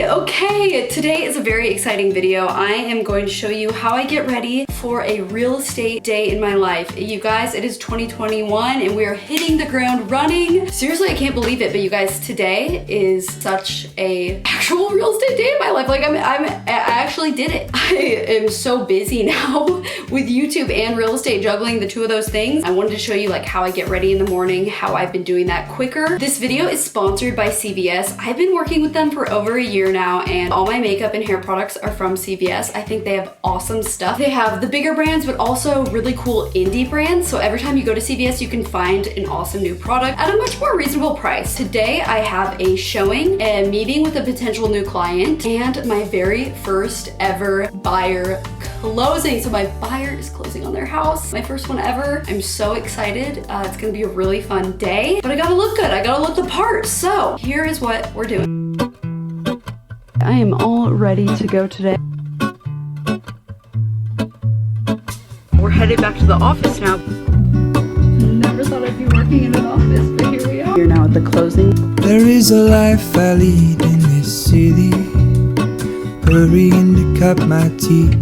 Okay, today is a very exciting video. I am going to show you how I get ready for a real estate day in my life. You guys, it is 2021 and we are hitting the ground running. Seriously, I can't believe it, but you guys, today is such a actual real estate day in my life. Like I actually did it. I am so busy now with YouTube and real estate, juggling the two of those things. I wanted to show you like how I get ready in the morning, how I've been doing that quicker. This video is sponsored by CVS. I've been working with them for over a year now, and all my makeup and hair products are from CVS. I think they have awesome stuff. They have the bigger brands, but also really cool indie brands. So every time you go to CVS, you can find an awesome new product at a much more reasonable price. Today, I have a showing, a meeting with a potential new client, and my very first ever buyer closing. So my buyer is closing on their house. My first one ever. I'm so excited. It's gonna be a really fun day, but I gotta look good. I gotta look the part. So here is what we're doing. I am all ready to go today. We're headed back to the office now. Never thought I'd be working in an office, but here we are. We're now at the closing. There is a life I lead in this city, hurrying to cut my teeth.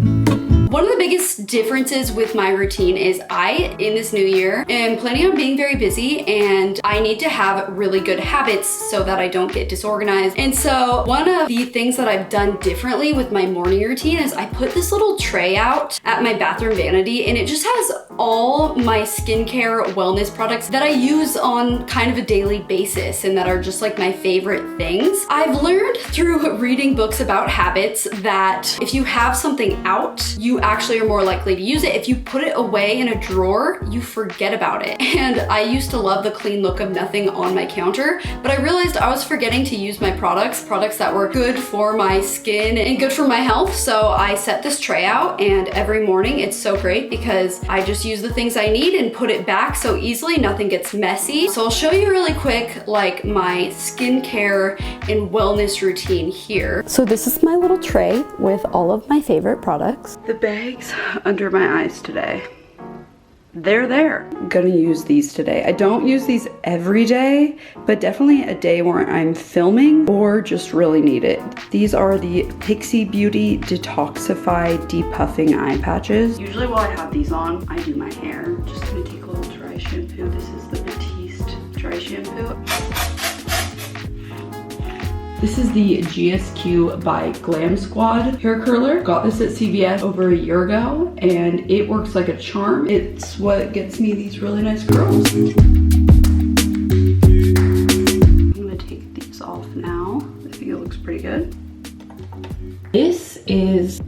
One of the biggest differences with my routine is in this new year, am planning on being very busy, and I need to have really good habits so that I don't get disorganized. And so one of the things that I've done differently with my morning routine is I put this little tray out at my bathroom vanity, and it just has all my skincare wellness products that I use on kind of a daily basis and that are just like my favorite things. I've learned through reading books about habits that if you have something out, you actually are more likely to use it. If you put it away in a drawer, you forget about it. And I used to love the clean look of nothing on my counter, but I realized I was forgetting to use my products that were good for my skin and good for my health. So I set this tray out, and every morning it's so great because I just use the things I need and put it back so easily, nothing gets messy. So I'll show you really quick like my skincare and wellness routine here. So this is my little tray with all of my favorite products. The bags under my eyes today. They're there. I'm gonna use these today. I don't use these every day, but definitely a day where I'm filming or just really need it. These are the Pixi Beauty Detoxify Depuffing Eye Patches. Usually while I have these on, I do my hair. Just gonna take a little dry shampoo. This is the Batiste dry shampoo. This is the GSQ by GLAMSQUAD hair curler. Got this at CVS over a year ago, and it works like a charm. It's what gets me these really nice curls. I'm gonna take these off now. I think it looks pretty good. This is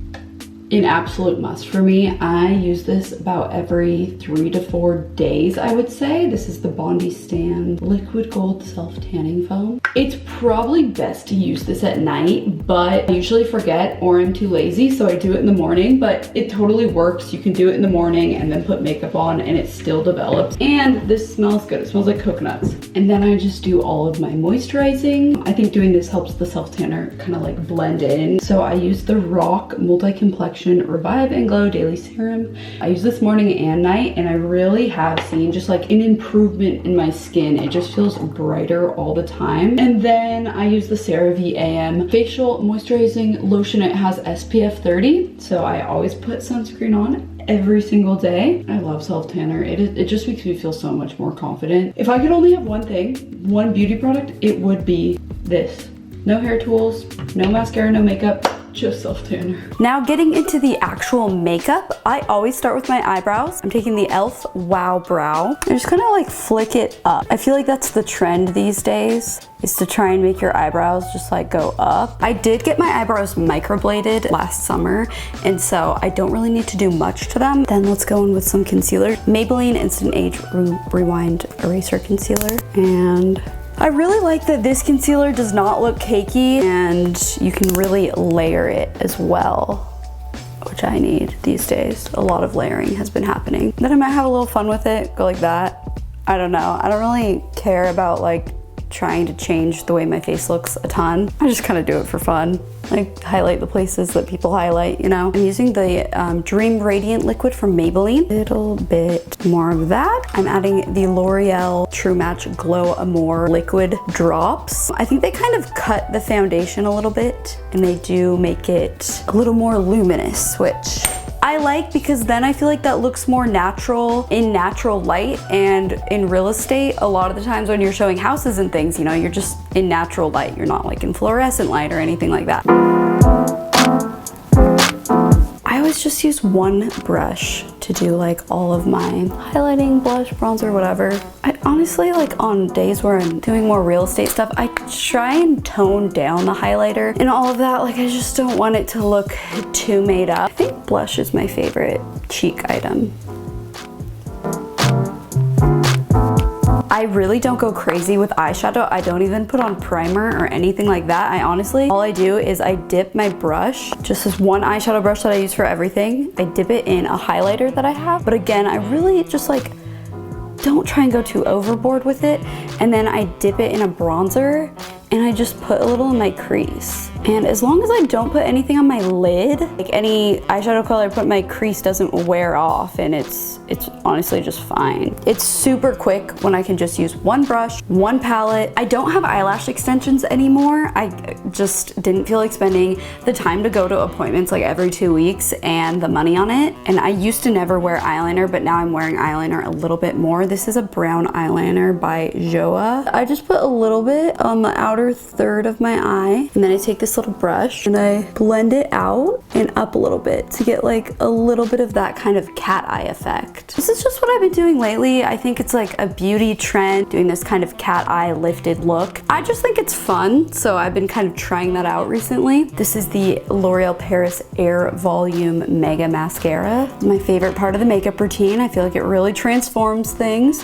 an absolute must for me. I use this about every 3 to 4 days, I would say. This is the Bondi Stand Liquid Gold Self-Tanning Foam. It's probably best to use this at night, but I usually forget or I'm too lazy, so I do it in the morning, but it totally works. You can do it in the morning and then put makeup on and it still develops. And this smells good. It smells like coconuts. And then I just do all of my moisturizing. I think doing this helps the self-tanner kind of like blend in. So I use the RoC Multi-Complexion Revive and Glow Daily Serum. I use this morning and night, and I really have seen just like an improvement in my skin. It just feels brighter all the time. And then I use the CeraVe AM Facial Moisturizing Lotion. It has SPF 30, so I always put sunscreen on every single day. I love self-tanner. It just makes me feel so much more confident. If I could only have one thing, one beauty product, it would be this. No hair tools, no mascara, no makeup, just self-tanner. Now getting into the actual makeup, I always start with my eyebrows. I'm taking the e.l.f. Wow Brow. I just kind of like flick it up. I feel like that's the trend these days, is to try and make your eyebrows just like go up. I did get my eyebrows microbladed last summer, and so I don't really need to do much to them. Then let's go in with some concealer. Maybelline Instant Age Rewind Eraser Concealer. And I really like that this concealer does not look cakey, and you can really layer it as well, which I need these days. A lot of layering has been happening. Then I might have a little fun with it, go like that. I don't know. I don't really care about like trying to change the way my face looks a ton. I just kind of do it for fun. Like highlight the places that people highlight, you know. I'm using the Dream Radiant liquid from Maybelline. A little bit more of that. I'm adding the L'Oreal True Match Glow Amour liquid drops. I think they kind of cut the foundation a little bit and they do make it a little more luminous, which I like because then I feel like that looks more natural in natural light, and in real estate, a lot of the times when you're showing houses and things, you know, you're just in natural light. You're not like in fluorescent light or anything like that. I always just use one brush to do like all of my highlighting, blush, bronzer, whatever. I honestly, like on days where I'm doing more real estate stuff, I try and tone down the highlighter and all of that. Like I just don't want it to look too made up. I think blush is my favorite cheek item. I really don't go crazy with eyeshadow. I don't even put on primer or anything like that. I honestly, all I do is I dip my brush, just this one eyeshadow brush that I use for everything. I dip it in a highlighter that I have. But again, I really just like, don't try and go too overboard with it. And then I dip it in a bronzer and I just put a little in my crease. And as long as I don't put anything on my lid, like any eyeshadow color I put in my crease doesn't wear off, and it's honestly just fine. It's super quick when I can just use one brush, one palette. I don't have eyelash extensions anymore. I just didn't feel like spending the time to go to appointments like every 2 weeks and the money on it. And I used to never wear eyeliner, but now I'm wearing eyeliner a little bit more. This is a brown eyeliner by JOAH. I just put a little bit on the outer third of my eye, and then I take this little brush and I blend it out and up a little bit to get like a little bit of that kind of cat eye effect. This is just what I've been doing lately. I think it's like a beauty trend, doing this kind of cat eye lifted look. I just think it's fun, so I've been kind of trying that out recently. This is the L'Oreal Paris Air Volume Mega Mascara. My favorite part of the makeup routine. I feel like it really transforms things.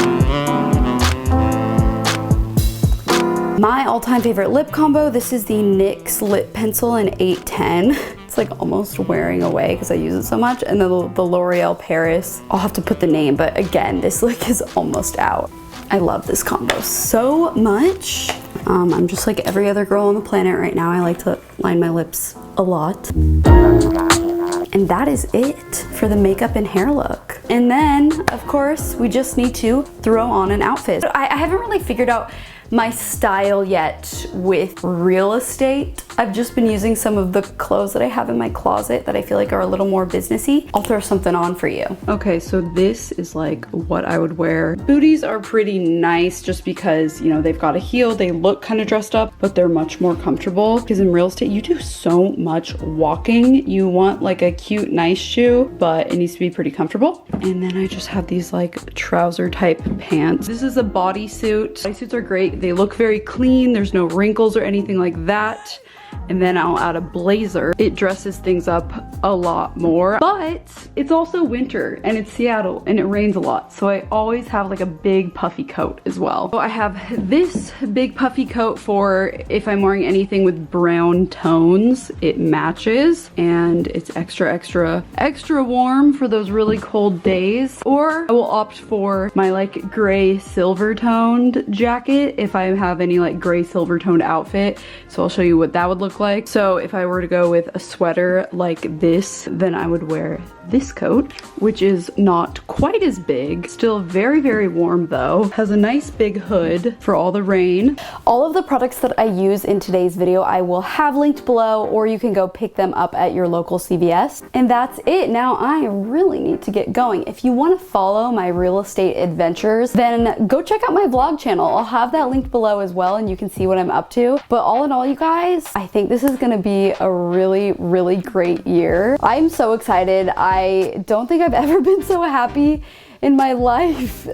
My all-time favorite lip combo, this is the NYX Lip Pencil in 810. It's like almost wearing away because I use it so much. And then the L'Oreal Paris, I'll have to put the name, but again, this look is almost out. I love this combo so much. I'm just like every other girl on the planet right now. I like to line my lips a lot. And that is it for the makeup and hair look. And then, of course, we just need to throw on an outfit. I haven't really figured out my style yet with real estate. I've just been using some of the clothes that I have in my closet that I feel like are a little more businessy. I'll throw something on for you. Okay, so this is like what I would wear. Booties are pretty nice just because, you know, they've got a heel, they look kind of dressed up, but they're much more comfortable because in real estate, you do so much walking. You want like a cute, nice shoe, but it needs to be pretty comfortable. And then I just have these like trouser type pants. This is a bodysuit. Bodysuits are great. They look very clean. There's no wrinkles or anything like that. And then I'll add a blazer. It dresses things up a lot more, but it's also winter and it's Seattle and it rains a lot. So I always have like a big puffy coat as well. So I have this big puffy coat for if I'm wearing anything with brown tones, it matches and it's extra warm for those really cold days. Or I will opt for my like gray silver toned jacket if I have any like gray silver toned outfit. So I'll show you what that would look like. So if I were to go with a sweater like this, then I would wear this coat, which is not quite as big. Still very warm though. Has a nice big hood for all the rain. All of the products that I use in today's video, I will have linked below, or you can go pick them up at your local CVS. And that's it. Now I really need to get going. If you want to follow my real estate adventures, then go check out my vlog channel. I'll have that linked below as well, and you can see what I'm up to. But all in all, you guys, I think this is gonna be a really great year. I'm so excited. I don't think I've ever been so happy in my life.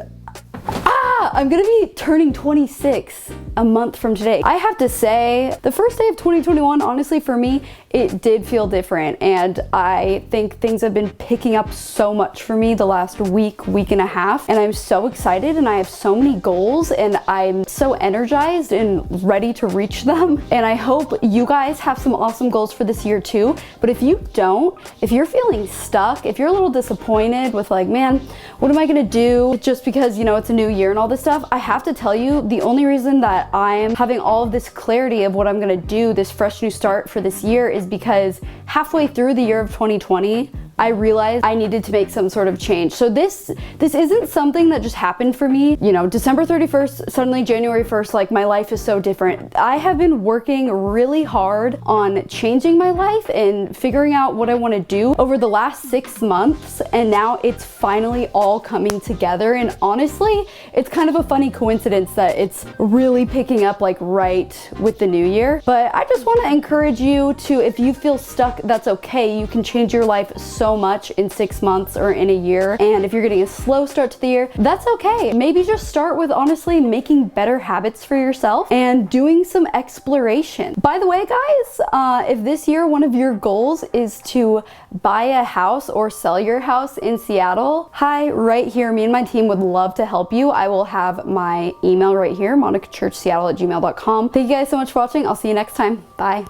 I'm gonna be turning 26 a month from today. I have to say, the first day of 2021, honestly, for me, it did feel different. And I think things have been picking up so much for me the last week and a half. And I'm so excited and I have so many goals and I'm so energized and ready to reach them. And I hope you guys have some awesome goals for this year too. But if you don't, if you're feeling stuck, if you're a little disappointed with like, man, what am I gonna do just because, you know, it's a new year and all this this stuff, I have to tell you, the only reason that I'm having all of this clarity of what I'm gonna do, this fresh new start for this year, is because halfway through the year of 2020, I realized I needed to make some sort of change. So this isn't something that just happened for me. You know, December 31st, suddenly January 1st, like my life is so different. I have been working really hard on changing my life and figuring out what I want to do over the last 6 months, and now it's finally all coming together. And honestly, it's kind of a funny coincidence that it's really picking up like right with the new year. But I just want to encourage you to, if you feel stuck, that's okay. You can change your life so much in 6 months or in a year. And if you're getting a slow start to the year, that's okay. Maybe just start with honestly making better habits for yourself and doing some exploration. By the way, guys, if this year one of your goals is to buy a house or sell your house in Seattle, hi, right here, me and my team would love to help you. I will have my email right here, monicachurchseattle@gmail.com. Thank you guys so much for watching. I'll see you next time. Bye.